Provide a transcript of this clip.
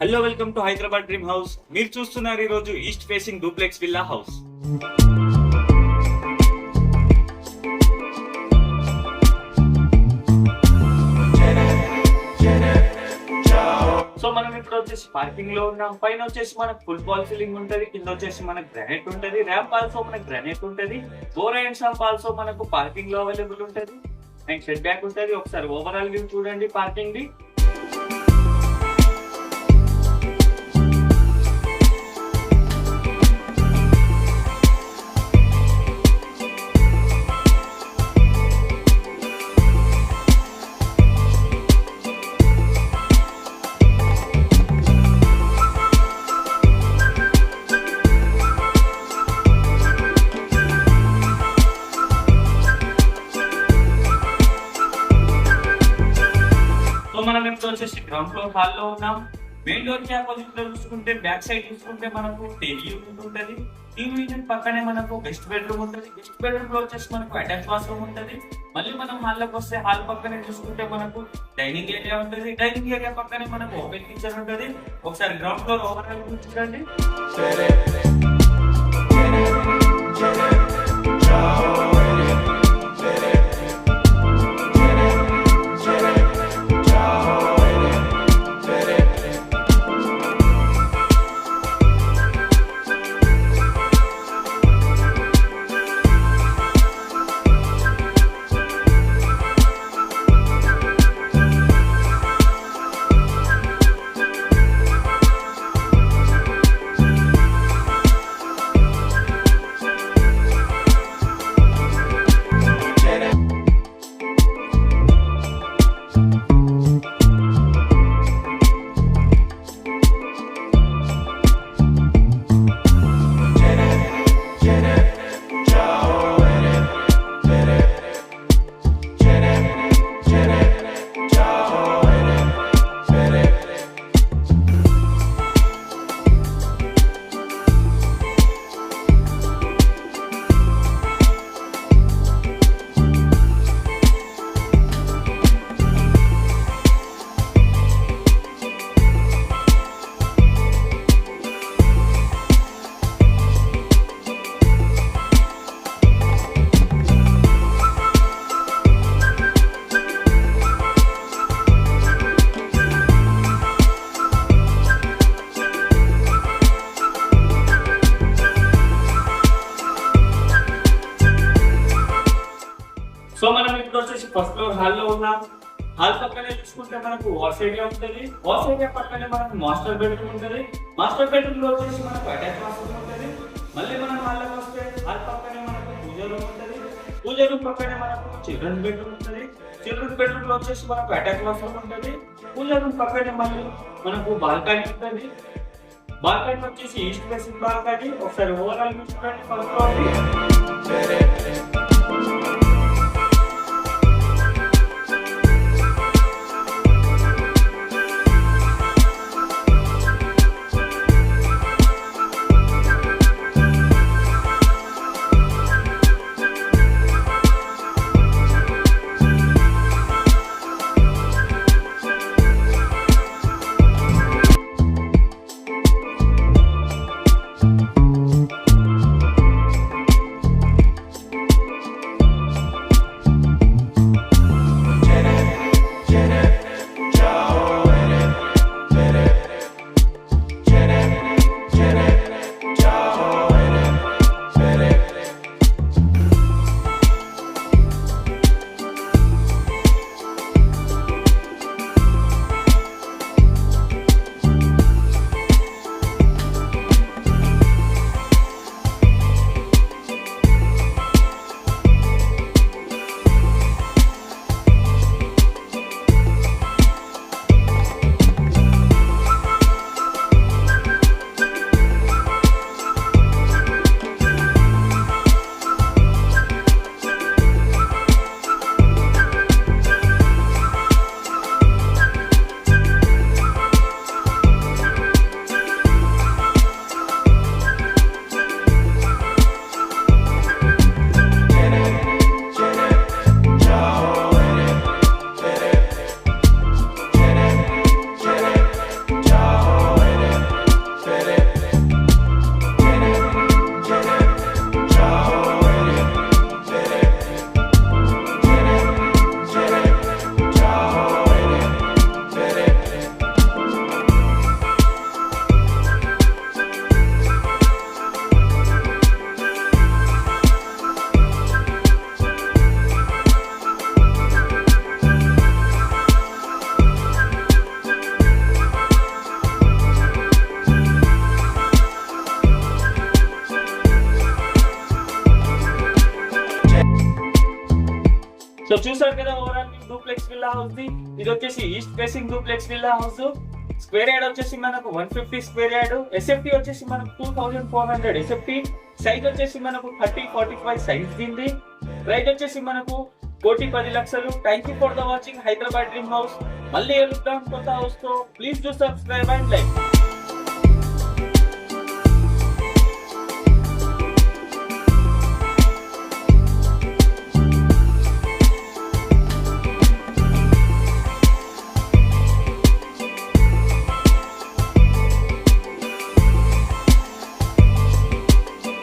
Hello, welcome to Hyderabad dream house. మీరు చూస్తున్నారు ఈ రోజు east facing duplex villa house. So మనం ఇప్పుడు వచ్చేసి పార్కింగ్ లో ఉన్నాం. పైన వచ్చేసి మనకు ఫుట్బాల్ సీలింగ్ ఉంటది, కింద వచ్చేసి మనకు గ్రానైట్ ఉంటది, ర్యాంప్ ఆల్సో మనకు గ్రానైట్ ఉంటది, డోర్ అండ్ సంప్ ఆల్సో మనకు పార్కింగ్ లో అవైలబుల్ ఉంటది అండ్ షెడ్ బ్యాక్ ఉంటది. ఒకసారి ఓవరాల్ వ్యూ చూడండి పార్కింగ్ ది. మనం ఇప్పుడు వచ్చేసి గ్రౌండ్ ఫ్లోర్ హాల్ లో ఉన్నాం. మెయిన్ డోర్ కి ఆపోజిట్ లో చూసుకుంటే బ్యాక్ సైడ్ చూసుకుంటే మనకు టీవీ యూనిట్ ఉంటది. టీవీ యూనిట్ పక్కనే మనకు గెస్ట్ బెడ్రూమ్ ఉంటది. గెస్ట్ బెడ్రూమ్ లో వచ్చేసి మనకు అటాచ్ బాత్రూమ్ ఉంటది. మళ్ళీ మనం హాల్ లోకి వస్తే హాల్ పక్కనే చూసుకుంటే మనకు డైనింగ్ ఏరియా ఉంటది. డైనింగ్ ఏరియా పక్కనే మనకు ఓపెన్ కిచెన్ ఉంటది. ఒకసారి గ్రౌండ్ ఫ్లోర్ ఓవరాల్ చూడండి. సో మనం ఇప్పుడు వచ్చేసి ఫస్ట్ ఫ్లోర్ హాల్ లో ఉన్నాం. హాల్ పక్కనే చూసుకుంటే మనకు వాష్ ఏరియా ఉంటుంది. వాష్ ఏరియా పక్కనే మనకు మాస్టర్ బెడ్రూమ్ ఉంటుంది. మాస్టర్ బెడ్రూమ్ లో వచ్చేసి మనకు అటాచ్ బాత్రూమ్ ఉంటుంది. మళ్ళీ మనం హాల్ లోకి వస్తే హాల్ పక్కనే మనకు పూజ రూమ్ ఉంటుంది. పూజ రూమ్ పక్కనే మనకు చిల్డ్రన్స్ బెడ్రూమ్ ఉంటుంది. చిల్డ్రన్స్ బెడ్రూమ్ లో వచ్చేసి మనకు అటాచ్ బాత్రూమ్ ఉంటుంది. పూజ రూమ్ పక్కనే మళ్ళీ మనకు బాల్కనీ ఉంటుంది. బాల్కనీ వచ్చేసి ఈస్ట్ ఫేసింగ్ బాల్కనీ. ఒకసారి ఓవరాల్ చూసుకోండి ఫస్ట్ ఫ్లోర్. సో చూసారు కదా overall duplex villa house the. ఇది వచ్చేసి east facing duplex villa house. Square yard వచ్చేసి మనకు 150 స్క్వేర్ యార్డ్. ఎస్ఎఫ్టీ వచ్చేసి మనకు 2400 ఎస్ఎఫ్టీ. సైజ్ వచ్చేసి మనకు 30-45 సైజ్ దీనిది. ప్రైస్ వచ్చేసి మనకు 1,10,00,000. Thank you for the watching Hyderabad dream house. మళ్ళీ కలుద్దాం కొత్త హౌస్ తో. Please do subscribe and like.